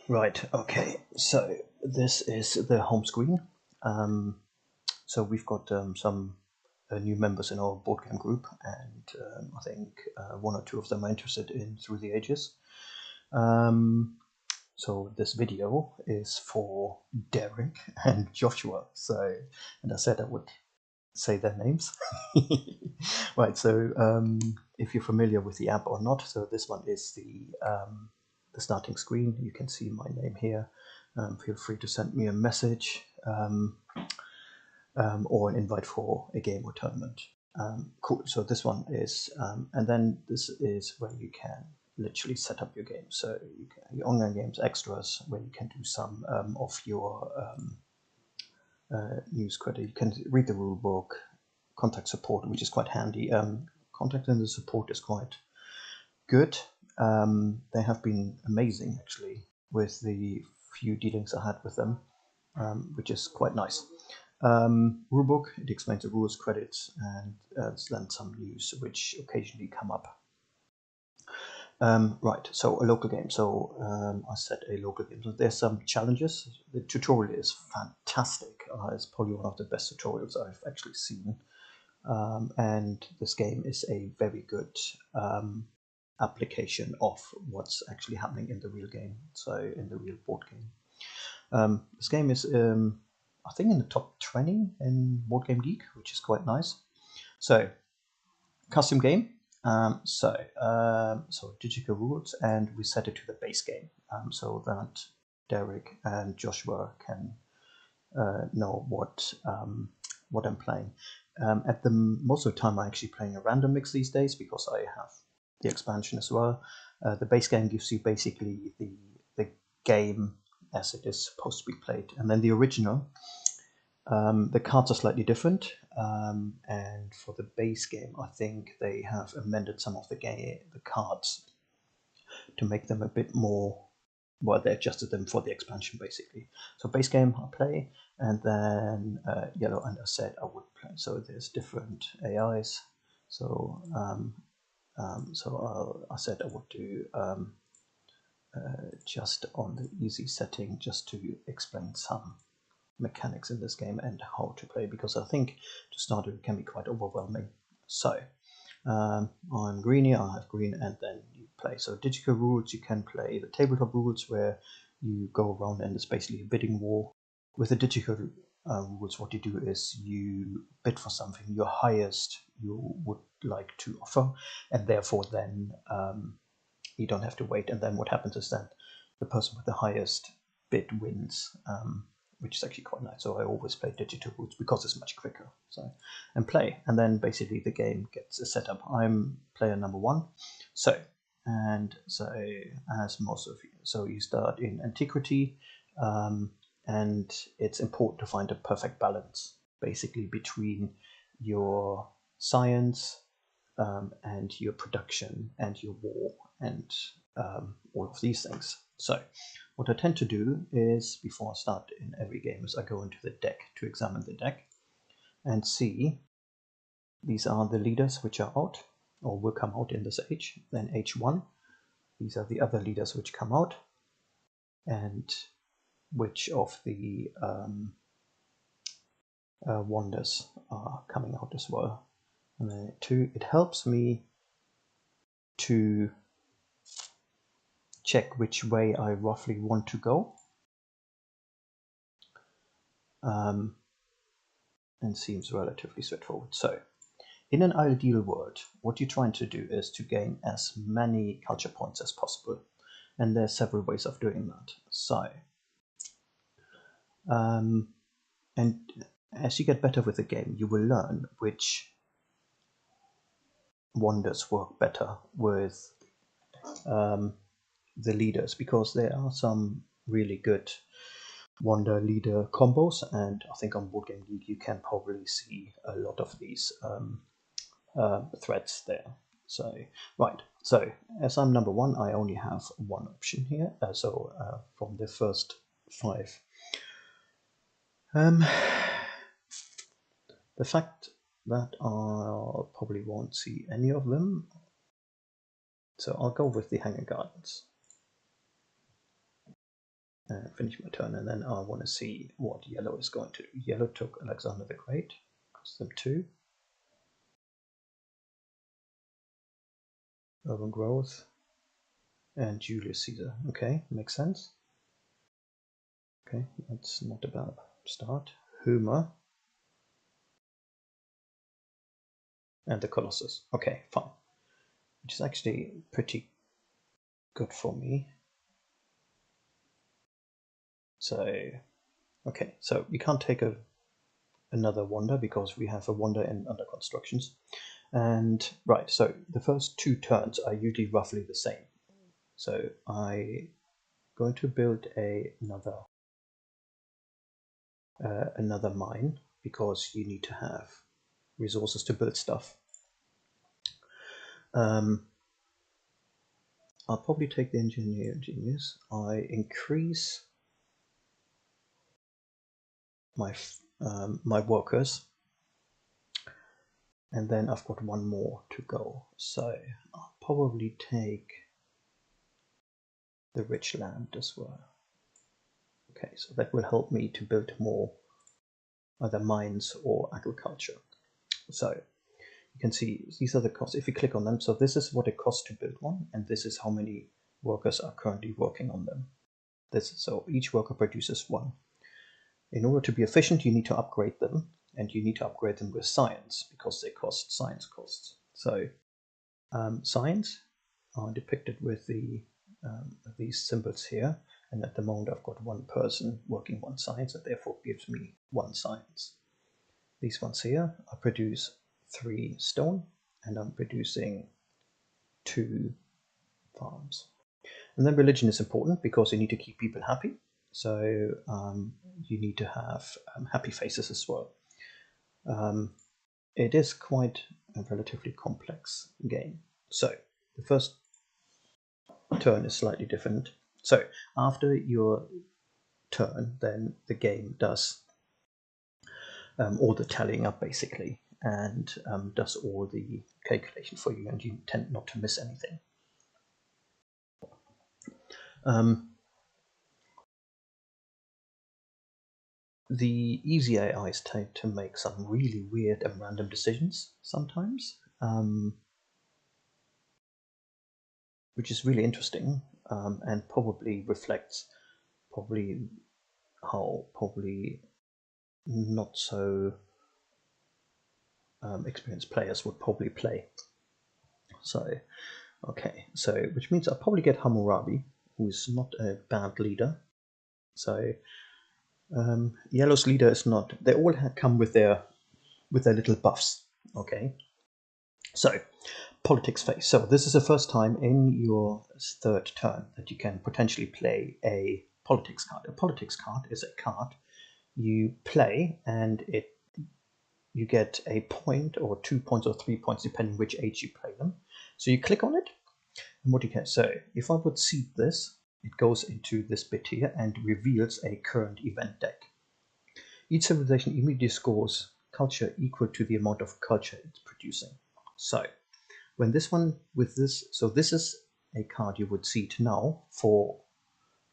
Right, okay, so this is the home screen. So we've got some new members in our board game group, and I think one or two of them are interested in Through the Ages. So this video is for Derek and Joshua. And I said I would say their names. Right, so if you're familiar with the app or not, so this one is the starting screen. You can see my name here. Feel free to send me a message or an invite for a game or tournament. Cool. So this one is, and then this is where you can literally set up your game. So your online games extras, where you can do some of your news credit. You can read the rule book, contact support, which is quite handy. Contacting the support is quite good. They have been amazing, actually, with the few dealings I had with them, which is quite nice. Rulebook, it explains the rules, credits, and then some news which occasionally come up. Right, so a local game. So I said a local game. So there's some challenges. The tutorial is fantastic. It's probably one of the best tutorials I've actually seen. And this game is a very good application of what's actually happening in the real game, so in the real board game. This game is, I think, in the top 20 in Board Game Geek, which is quite nice. So, custom game. So digital rules, and we set it to the base game, so that Derek and Joshua can know what I'm playing. At the most of the time, I'm actually playing a random mix these days because I have the expansion as well. The base game gives you basically the game as it is supposed to be played, and then the original. The cards are slightly different, and for the base game, I think they have amended some of the cards to make them a bit more. Well, they adjusted them for the expansion, basically. So base game I play, and then yellow, and I said I would play. So there's different AIs. So I said I would do just on the easy setting, just to explain some mechanics in this game and how to play, because I think to start it can be quite overwhelming. So I'm greenie, I have green, and then you play. So digital rules, you can play the tabletop rules where you go around and it's basically a bidding war. With the digital rules, what you do is you bid for something your highest you would like to offer, and therefore then you don't have to wait. And then what happens is that the person with the highest bid wins, which is actually quite nice. So I always play digital rules because it's much quicker. So and play, and then basically the game gets a setup. I'm player number 1. So as most of you, so you start in antiquity, and it's important to find a perfect balance, basically between your science and your production and your war and all of these things. So what I tend to do is, before I start in every game, is I go into the deck to examine the deck and see these are the leaders which are out or will come out in this age. Then H1, these are the other leaders which come out, and which of the wonders are coming out as well. And then 2, it helps me to check which way I roughly want to go, and seems relatively straightforward. So in an ideal world, what you're trying to do is to gain as many culture points as possible, and there's several ways of doing that. So and as you get better with the game, you will learn which wonders work better with the leaders, because there are some really good wonder leader combos, and I think on Board Game Geek you can probably see a lot of these threads there. So right, so as I'm number 1, I only have one option here. From the first 5, the fact that I probably won't see any of them, so I'll go with the Hanging Gardens. finish my turn, and then I want to see what yellow is going to do. Yellow took Alexander the Great, cost them 2. Urban growth, and Julius Caesar. Okay, makes sense. Okay, that's not a bad start. Homer and the Colossus. Okay, fine. Which is actually pretty good for me. So, okay, so we can't take another wonder because we have a wonder under constructions. And right, so the first 2 turns are usually roughly the same. So I'm going to build another mine because you need to have resources to build stuff. I'll probably take the engineers. I increase my my workers, and then I've got 1 more to go. So I'll probably take the rich land as well. Okay, so that will help me to build more either mines or agriculture. So you can see these are the costs if you click on them. So this is what it costs to build one, and this is how many workers are currently working on them. So each worker produces 1. In order to be efficient, you need to upgrade them, and you need to upgrade them with science because they cost science costs. So science are depicted with these symbols here, and at the moment I've got 1 person working 1 science, and therefore gives me 1 science. These ones here, I produce 3 stone, and I'm producing 2 farms. And then religion is important because you need to keep people happy. So you need to have happy faces as well. It is quite a relatively complex game. So the first turn is slightly different. So after your turn, then the game does all the tallying up basically, and does all the calculation for you, and you tend not to miss anything. The easy AIs tend to make some really weird and random decisions sometimes, which is really interesting, and probably reflects how not so experienced players would probably play. So, okay, so which means I'll probably get Hammurabi, who's not a bad leader. So Yellow's leader is not. They all come with their little buffs. Okay, so politics phase. So this is the first time in your 3rd turn that you can potentially play a politics card. A politics card is a card you play, and you get a point or 2 points or 3 points depending which age you play them. So you click on it, and what you can. So if I would seed this, it goes into this bit here and reveals a current event deck. Each civilization immediately scores culture equal to the amount of culture it's producing. So when this one with this, so this is a card you would seed now for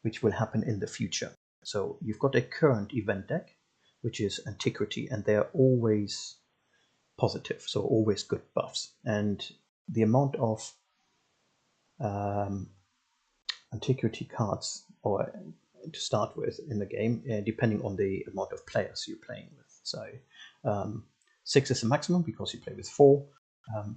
which will happen in the future. So you've got a current event deck, which is antiquity, and they're always positive, so always good buffs. And the amount of antiquity cards or to start with in the game, depending on the amount of players you're playing with. So 6 is the maximum because you play with 4,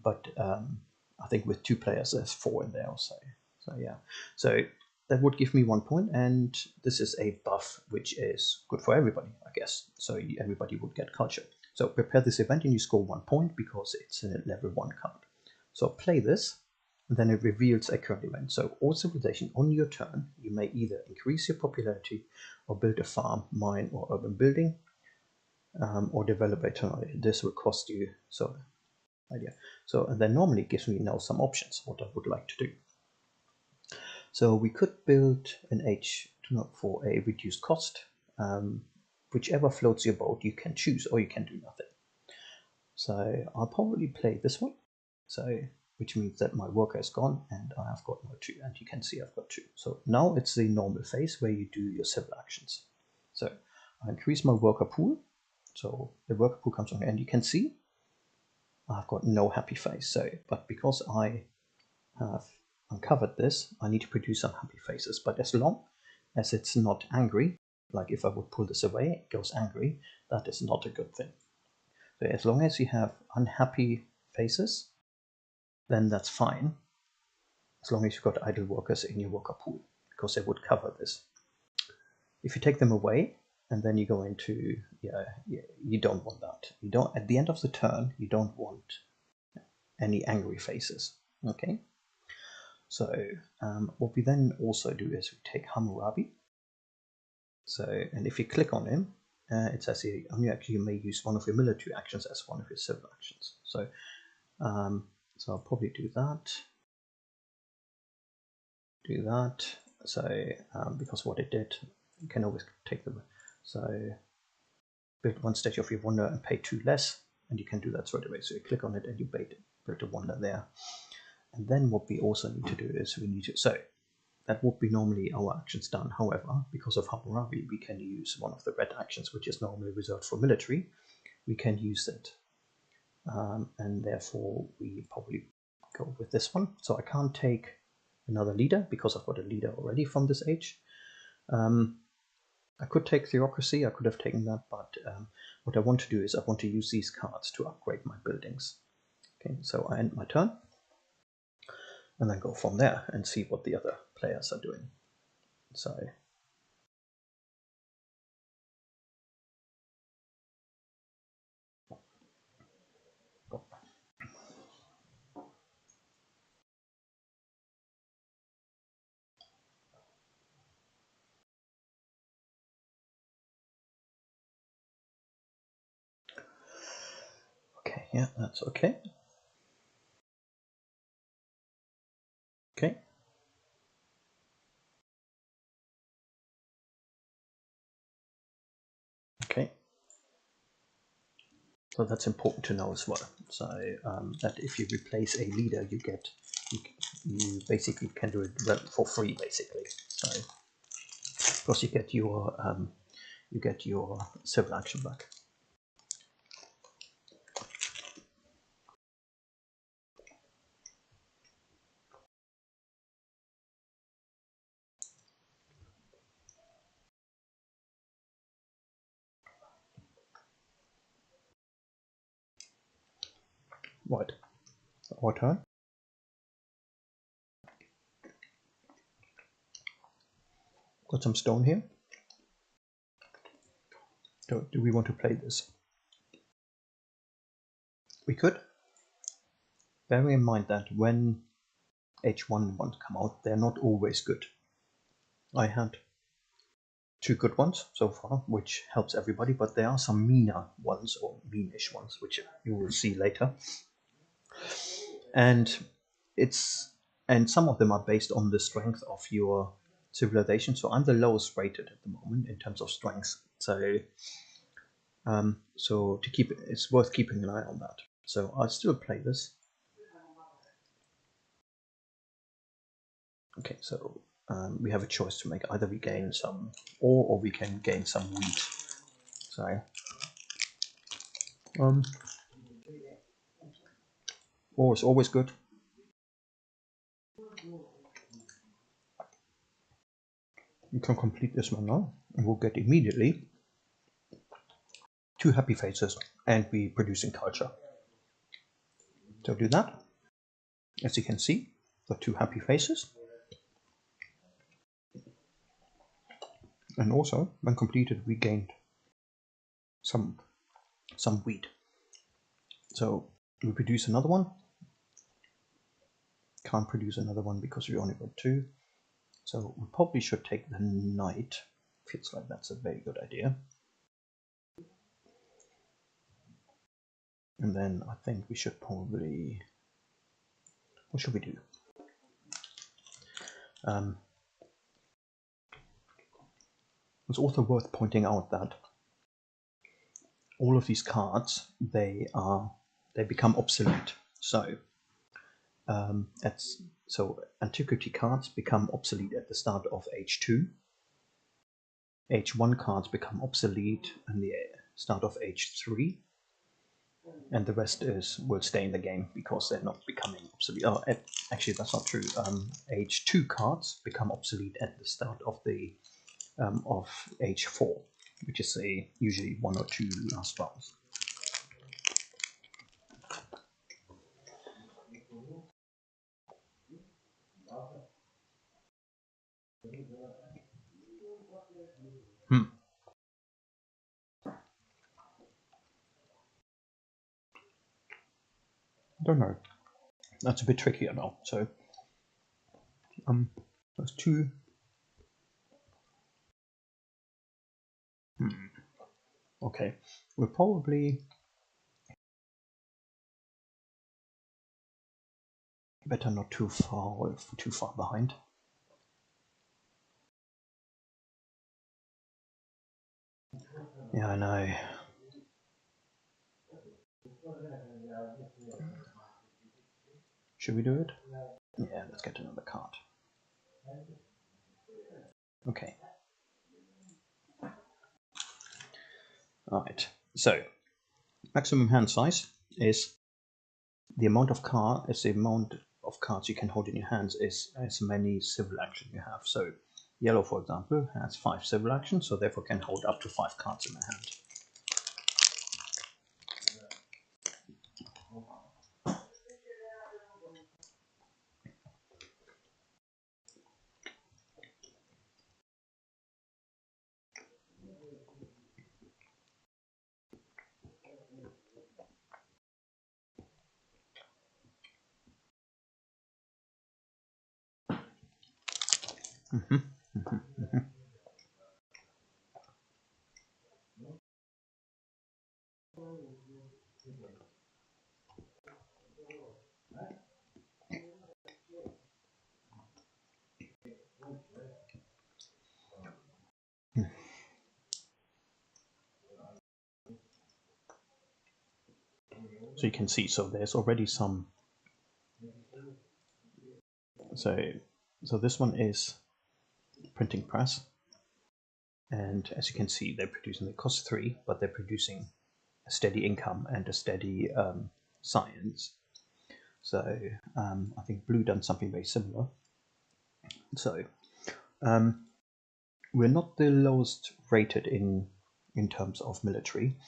but I think with 2 players there's 4 in there also. So yeah, so that would give me 1 point, and this is a buff which is good for everybody, I guess. So everybody would get culture. So prepare this event and you score 1 point because it's a level 1 card. So play this, and then it reveals a current event. So all civilization on your turn, you may either increase your popularity or build a farm, mine, or urban building, or develop a turn. This will cost you idea. So and then normally it gives me now some options what I would like to do. So we could build an age for a reduced cost. Whichever floats your boat, you can choose, or you can do nothing. So I'll probably play this one. So which means that my worker is gone and I have got no 2, and you can see I've got 2. So now it's the normal phase where you do your civil actions. So I increase my worker pool, so the worker pool comes on, and you can see I've got no happy face. So, but because I have uncovered this, I need to produce some happy faces. But as long as it's not angry, like if I would pull this away, it goes angry, that is not a good thing. So as long as you have unhappy faces, then that's fine, as long as you've got idle workers in your worker pool, because they would cover this. If you take them away, and then you go into, you don't want that. You don't, at the end of the turn, you don't want any angry faces, okay? So what we then also do is we take Hammurabi. So, and if you click on him, it says here, you may use one of your military actions as one of your civil actions. So, so I'll probably do that. So, because what it did, you can always take them. So, build 1 statue of your wonder and pay 2 less, and you can do that straight away. So you click on it and you build a wonder there. And then what we also need to do is we need to, so that would be normally our actions done. However, because of Hammurabi, we can use one of the red actions, which is normally reserved for military. We can use it. And therefore, we probably go with this one. So I can't take another leader because I've got a leader already from this age. I could take Theocracy, I could have taken that, but what I want to do is I want to use these cards to upgrade my buildings. Okay, so I end my turn, and then go from there and see what the other players are doing. So okay, yeah, that's okay. Okay. Okay. So that's important to know as well. So that if you replace a leader, you basically can do it for free, basically. So because you get your civil action back. Right. Our turn. Got some stone here. Do we want to play this? We could. Bearing in mind that when H1 ones come out, they're not always good. I had 2 good ones so far, which helps everybody, but there are some meaner ones, or meanish ones, which you will see later. And some of them are based on the strength of your civilization. So I'm the lowest rated at the moment in terms of strength. So so it's worth keeping an eye on that. So I'll still play this. Okay, so we have a choice to make. Either we gain some ore or we can gain some wheat. So ore is always good. You can complete this one now, and we'll get immediately 2 happy faces, and we producing culture. So do that. As you can see, the 2 happy faces. And also, when completed, we gained some wheat. So we produce another one. Can't produce another one because we only got 2. So we probably should take the knight. Feels like that's a very good idea. And then I think we should probably... What should we do? It's also worth pointing out that all of these cards, they become obsolete. So so antiquity cards become obsolete at the start of age 2. Age 1 cards become obsolete in the start of age 3. And the rest will stay in the game because they're not becoming obsolete. Oh, actually, that's not true. Age 2 cards become obsolete at the start of the of age 4, which is usually 1 or 2 last rounds. I don't know. That's a bit trickier now. So, those two. Okay, we're probably better not too far behind. Yeah, I know. Should we do it? Yeah, let's get another card. Okay. Alright, so maximum hand size is the amount of cards you can hold in your hands is as many civil actions you have. So yellow, for example, has 5 civil actions, so therefore can hold up to 5 cards in my hand. So you can see, so there's already some. So this one is printing press, and as you can see, they're producing. They cost 3, but they're producing a steady income and a steady science. So I think blue done something very similar. So we're not the lowest rated in terms of military,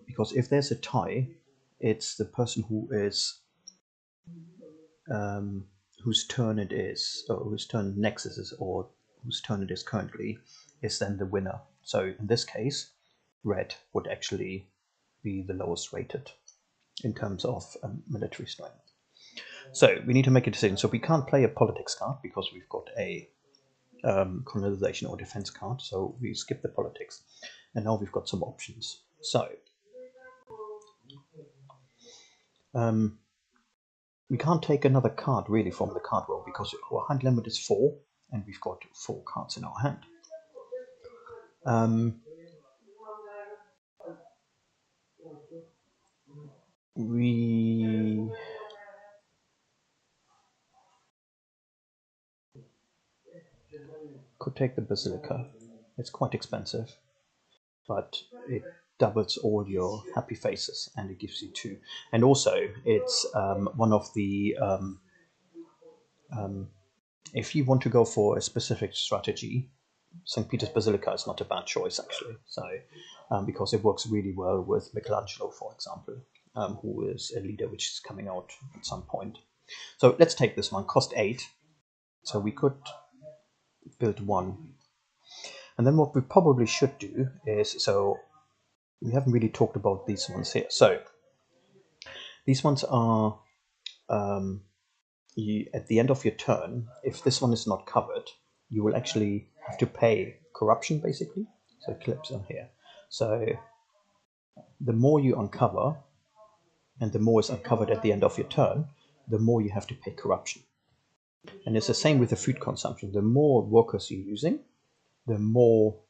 because if there's a tie, it's the person who is whose turn it is, or whose turn Nexus is, or whose turn it is currently, is then the winner. So in this case, red would actually be the lowest rated in terms of military strength. So we need to make a decision. So we can't play a politics card because we've got a colonization or defense card. So we skip the politics, and now we've got some options. So we can't take another card really from the card roll because our hand limit is 4, and we've got 4 cards in our hand. We could take the Basilica. It's quite expensive, but it doubles all your happy faces, and it gives you 2. And also, it's one of the if you want to go for a specific strategy, St. Peter's Basilica is not a bad choice, actually. So, because it works really well with Michelangelo, for example, who is a leader which is coming out at some point. So let's take this one. Cost 8. So we could build 1. And then what we probably should do is, so we haven't really talked about these ones here. So these ones are at the end of your turn, if this one is not covered, you will actually have to pay corruption, basically. So it clips on here. So the more you uncover, and the more is uncovered at the end of your turn, the more you have to pay corruption. And it's the same with the food consumption. The more workers you're using, the more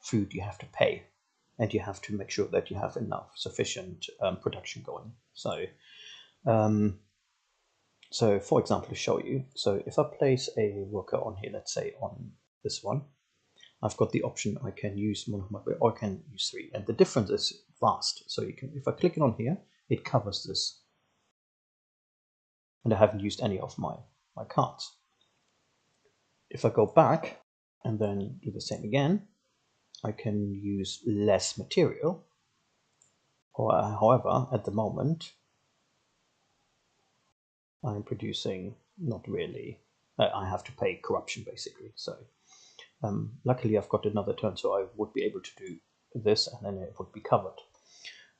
food you have to pay. And you have to make sure that you have enough sufficient production going. So So for example, to show you, so if I place a worker on here, let's say on this one, I've got the option I can use one of my, or I can use 3, and the difference is vast. So you can, if I click it on here, it covers this, and I haven't used any of my cards. If I go back and then do the same again, I can use less material. Or, however, at the moment, I'm producing not really. I have to pay corruption basically. So luckily, I've got another turn, so I would be able to do this, and then it would be covered.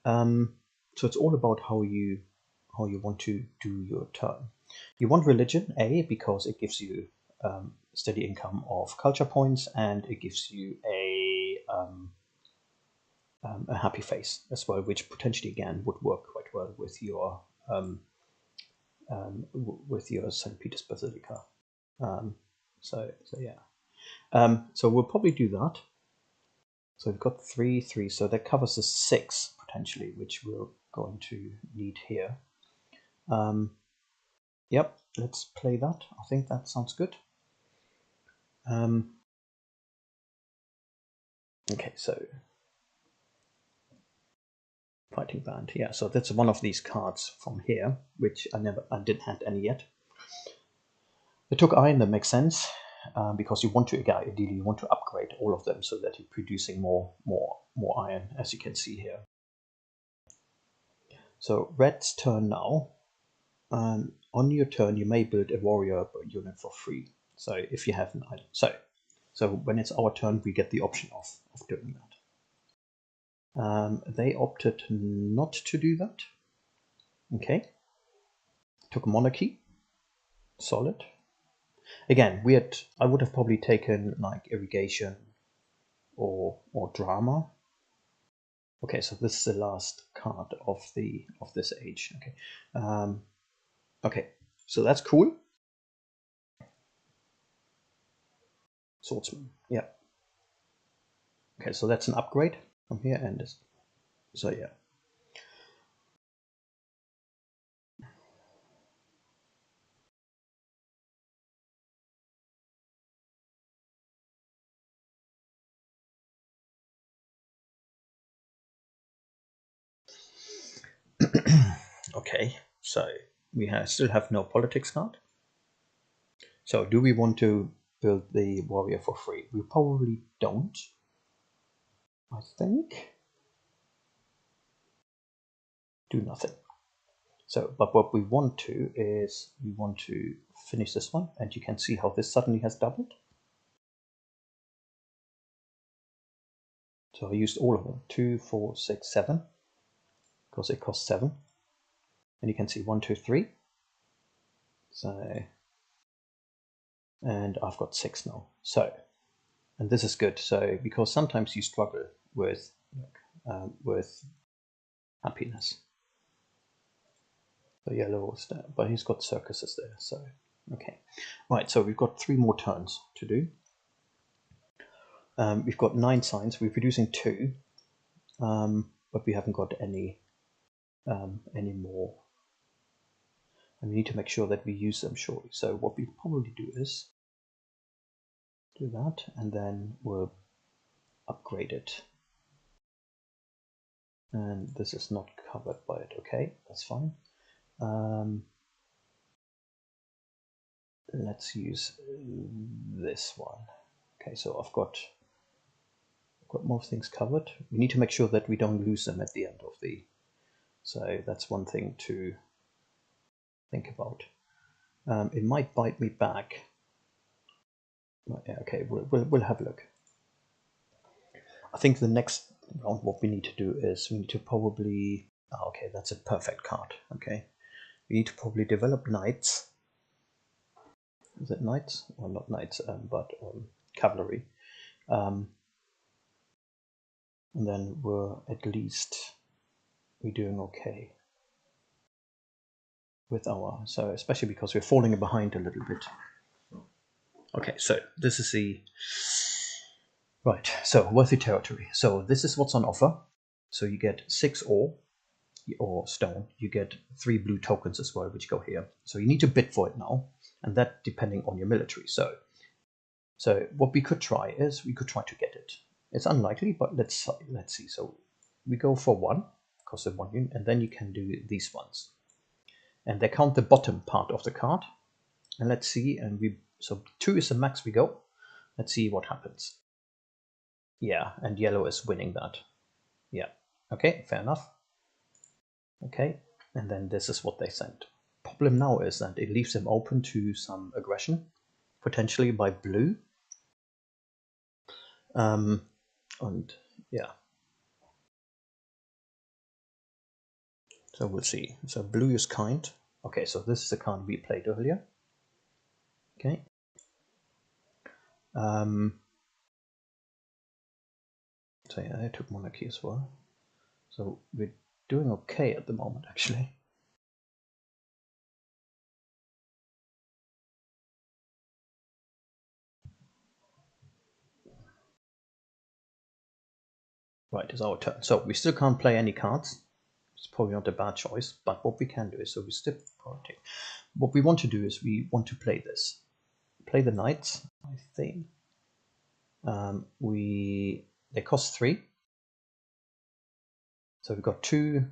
So it's all about how you want to do your turn. You want religion, because it gives you steady income of culture points, and it gives you a happy face as well, which potentially again would work quite well with your St. Peter's Basilica. So yeah. So we'll probably do that. So we've got 3, 3, so that covers the 6 potentially, which we're going to need here. Yep, let's play that. I think that sounds good. Okay, so fighting band. Yeah, so that's one of these cards from here, which I didn't have any yet. They took iron, that makes sense, because you want to, ideally, you want to upgrade all of them so that you're producing more iron, as you can see here. So red's turn now. On your turn, you may build a warrior unit for free. So if you have an item, so when it's our turn, we get the option of doing that. They opted not to do that. Okay. Took monarchy. Solid. Again, I would have probably taken like irrigation or drama. Okay, so this is the last card of this age. Okay. Okay, so that's cool. Swordsman. Yeah. Okay, so that's an upgrade from here, and this. So yeah. Okay, so we still have no politics card. So do we want to build the warrior for free? We probably don't. I think. Do nothing. So, but what we want to is we want to finish this one, and you can see how this suddenly has doubled. So I used all of them, 2, 4, 6, 7, because it costs 7. And you can see 1, 2, 3. So, and I've got 6 now. So, and this is good. So, because sometimes you struggle with happiness. The yellow was there, but he's got circuses there. So, okay, right. So we've got 3 more turns to do. We've got 9 signs. We're producing 2, but we haven't got any more. And we need to make sure that we use them shortly. So what we probably do is do that, and then we'll upgrade it. And this is not covered by it. Okay, that's fine. Let's use this one. Okay, so I've got most things covered. We need to make sure that we don't lose them at the end of the. So that's one thing to think about. It might bite me back. Yeah, okay, we'll have a look. I think the next round, what we need to do is we need to probably. Oh, okay, that's a perfect card. Okay, we need to probably develop knights. Is it knights? Well, not knights, but cavalry. And then we're doing okay with our, so especially because we're falling behind a little bit. Okay, so this is the right. So worthy territory. So this is what's on offer. So you get 6 ore, or stone, you get 3 blue tokens as well, which go here. So you need to bid for it now, and that depending on your military. So what we could try is we could try to get it. It's unlikely, but let's see. So we go for 1, cost of 1 unit, and then you can do these ones, and they count the bottom part of the card. And let's see, and so 2 is the max we go. Let's see what happens. Yeah, and yellow is winning that. Yeah, okay, fair enough. Okay, and then this is what they sent. Problem now is that it leaves them open to some aggression, potentially by blue. And yeah, so we'll see. So blue is kind. Okay, so this is the card we played earlier. Okay. So yeah, I took monarchy as well. So we're doing okay at the moment, actually. Right, it's our turn. So we still can't play any cards. It's probably not a bad choice, but what we can do is, so we still priority. What we want to do is we want to play this. Play the knights, I think. They cost 3. So we've got two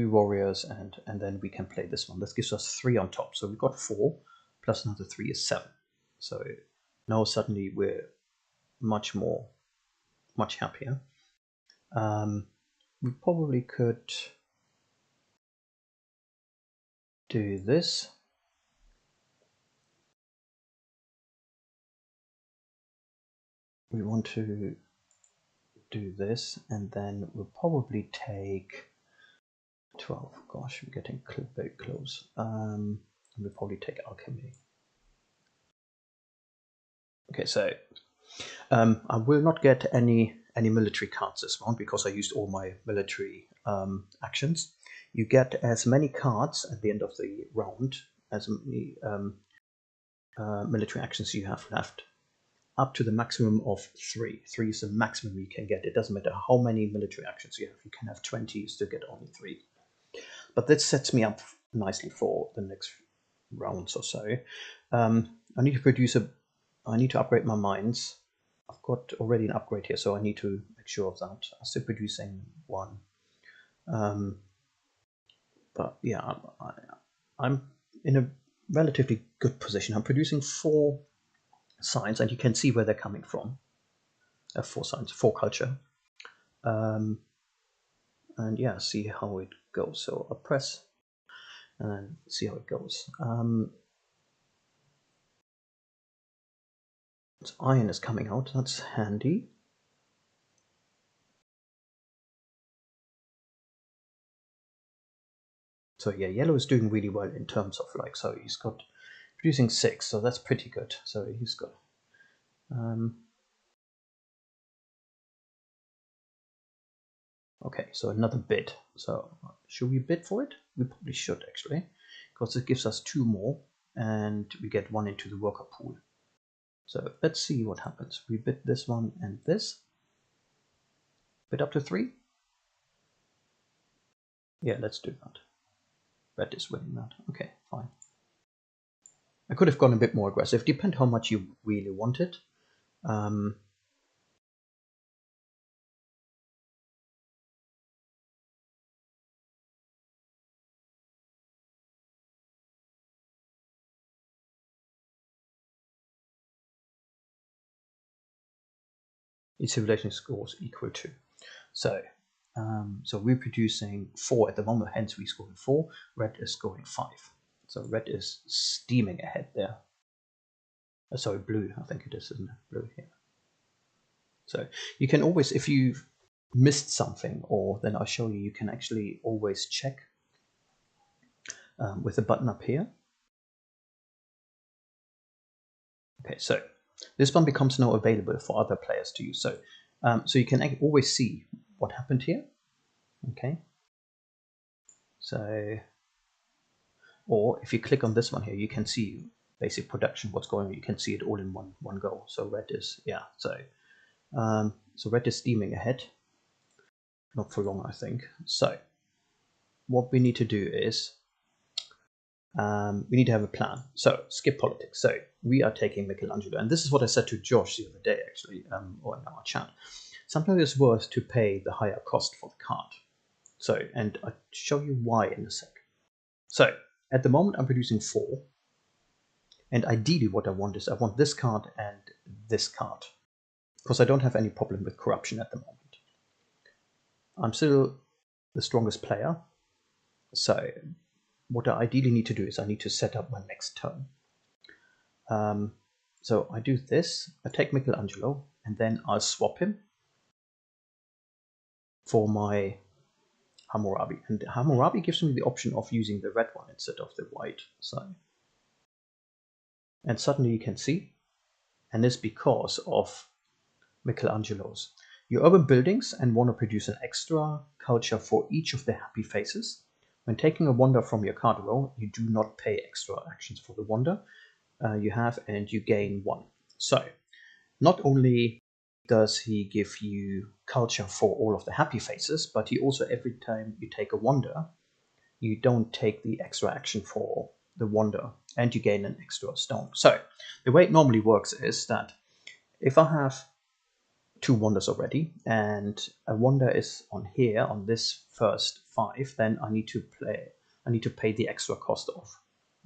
warriors, and then we can play this one. This gives us 3 on top. So we've got 4 plus another 3 is 7. So now suddenly we're much happier. We probably could do this. We want to do this, and then we'll probably take 12. Gosh, we're getting very close. We'll probably take alchemy. Okay, so I will not get any military cards this round because I used all my military actions. You get as many cards at the end of the round as many military actions you have left, up to the maximum of 3. 3 is the maximum you can get. It doesn't matter how many military actions you have. You can have 20, you still get only 3. But this sets me up nicely for the next rounds or so. I need to upgrade my mines. I've got already an upgrade here, so I need to make sure of that. I'm still producing 1. But yeah, I'm in a relatively good position. I'm producing 4 signs, and you can see where they're coming from. 4 signs, 4 culture. And yeah, see how it goes. So I'll press and see how it goes. So iron is coming out, that's handy. So yeah, yellow is doing really well in terms of so he's got producing 6, so that's pretty good. So he's got okay, so another bid. So should we bid for it? We probably should actually, because it gives us 2 more and we get 1 into the worker pool. So let's see what happens. We bid this one and this. Bid up to 3. Yeah, let's do that. Red is winning that. Okay, fine. I could have gone a bit more aggressive. Depend how much you really want it. Each civilization scores equal to. So we're producing 4 at the moment, hence we scored 4. Red is scoring 5. So red is steaming ahead there. Sorry, blue, I think it is, isn't it? Blue here. So you can always, if you've missed something, or then I'll show you, you can actually always check with the button up here. Okay, so this one becomes now available for other players to use. So, so you can always see what happened here. Okay. So, or if you click on this one here, you can see basic production, what's going on. You can see it all in one go. So red is, yeah. So, so red is steaming ahead. Not for long, I think. So what we need to do is we need to have a plan. So skip politics. So we are taking Michelangelo, and this is what I said to Josh the other day, actually, or in our chat. Sometimes it's worth to pay the higher cost for the card. So, and I'll show you why in a sec. So at the moment I'm producing 4, and ideally what I want is I want this card and this card, because I don't have any problem with corruption at the moment. I'm still the strongest player, so what I ideally need to do is I need to set up my next turn. So I do this, I take Michelangelo, and then I'll swap him for my Hammurabi. And Hammurabi gives me the option of using the red one instead of the white. So, and suddenly you can see, and it's because of Michelangelo's. You urban buildings and want to produce an extra culture for each of the happy faces. When taking a wonder from your card row, you do not pay extra actions for the wonder you have, and you gain 1. So not only does he give you culture for all of the happy faces, but he also, every time you take a wonder, you don't take the extra action for the wonder, and you gain an extra stone. So the way it normally works is that if I have 2 wonders already, and a wonder is on here on this first 5, then I need to pay the extra cost of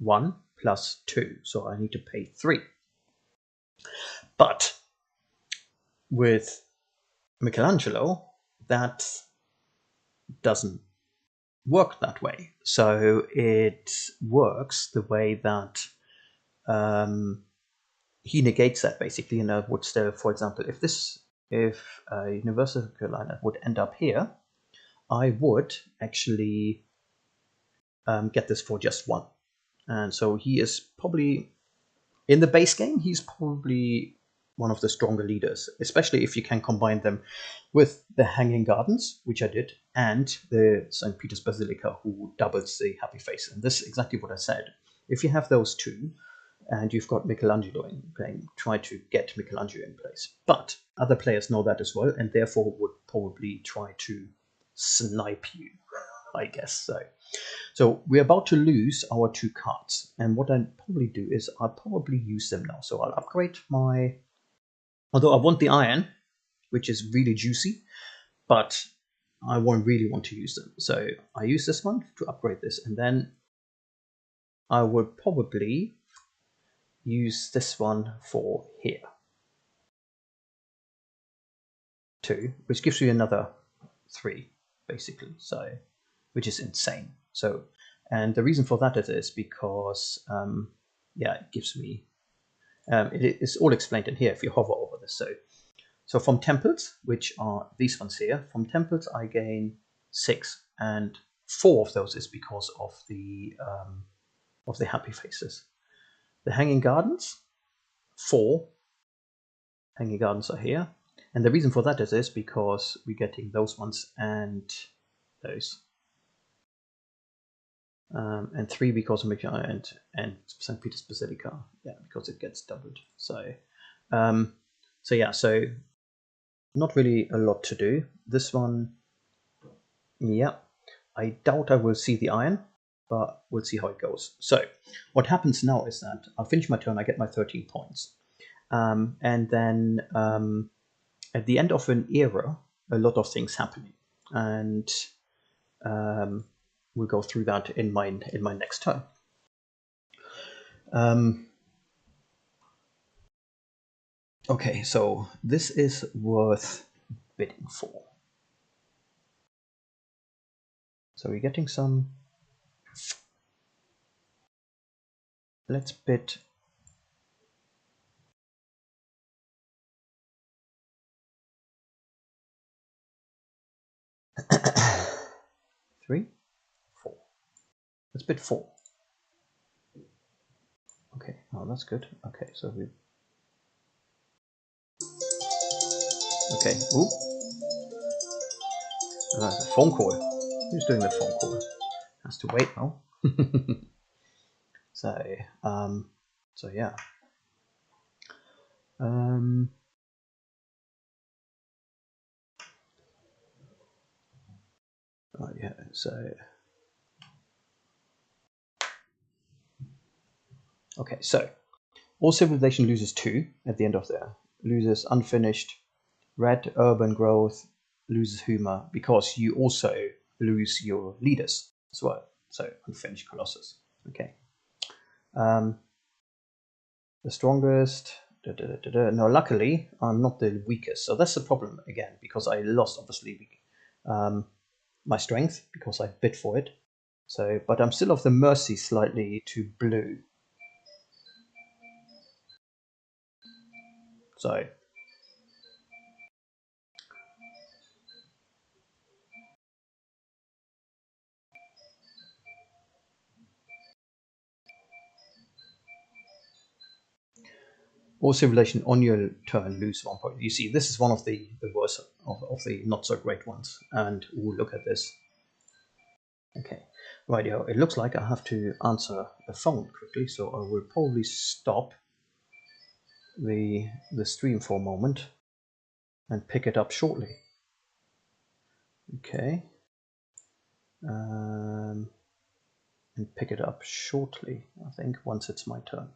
1 plus 2, so I need to pay 3. But with Michelangelo, that doesn't work that way. So it works the way that he negates that basically, and I would still, for example, if a Universal Carolina would end up here, I would actually get this for just 1. And so he is probably, in the base game, he's probably one of the stronger leaders, especially if you can combine them with the Hanging Gardens, which I did, and the St. Peter's Basilica, who doubles the happy face. And this is exactly what I said. If you have those 2, and you've got Michelangelo in playing, try to get Michelangelo in place. But other players know that as well, and therefore would probably try to snipe you, I guess so. So we're about to lose our 2 cards, and what I'll probably do is I'll probably use them now. So I'll upgrade my, although I want the iron, which is really juicy, but I won't really want to use them. So I use this one to upgrade this, and then I would probably use this one for here. 2, which gives you another 3, basically, so, which is insane. So, and the reason for that is because, yeah, it gives me, it is all explained in here if you hover over this. So from temples, which are these ones here, from temples I gain 6, and 4 of those is because of the happy faces. The Hanging Gardens, 4 Hanging Gardens are here. And the reason for that is because we're getting those ones and those. And 3 because of and St. Peter's Basilica, yeah, because it gets doubled. So, so yeah, so not really a lot to do. This one, yeah, I doubt I will see the iron, but we'll see how it goes. So what happens now is that I'll finish my turn, I get my 13 points. And then at the end of an era, a lot of things happening, and we'll go through that in my next turn. Okay, so this is worth bidding for. So we're getting some. Let's bid. Three, 4. Let's bid 4. Okay, oh, that's good. Okay, so we. Okay, ooh. That's a phone call. Who's doing the phone call? Has to wait now. So, so yeah. Oh yeah, so Okay, so all civilization loses 2 at the end of there. Loses unfinished. Red urban growth loses humor because you also lose your leaders as well. So unfinished colossus. Okay. Um, the strongest. No, luckily I'm not the weakest. So that's the problem again because I lost obviously my strength because I bid for it. So, but I'm still of the mercy slightly to blue. So all civilization on your turn lose 1 point. You see, this is one of the worst of the not so great ones. And look at this. Okay, right. It looks like I have to answer the phone quickly, so I will probably stop the stream for a moment and pick it up shortly. Okay, and pick it up shortly. I think once it's my turn.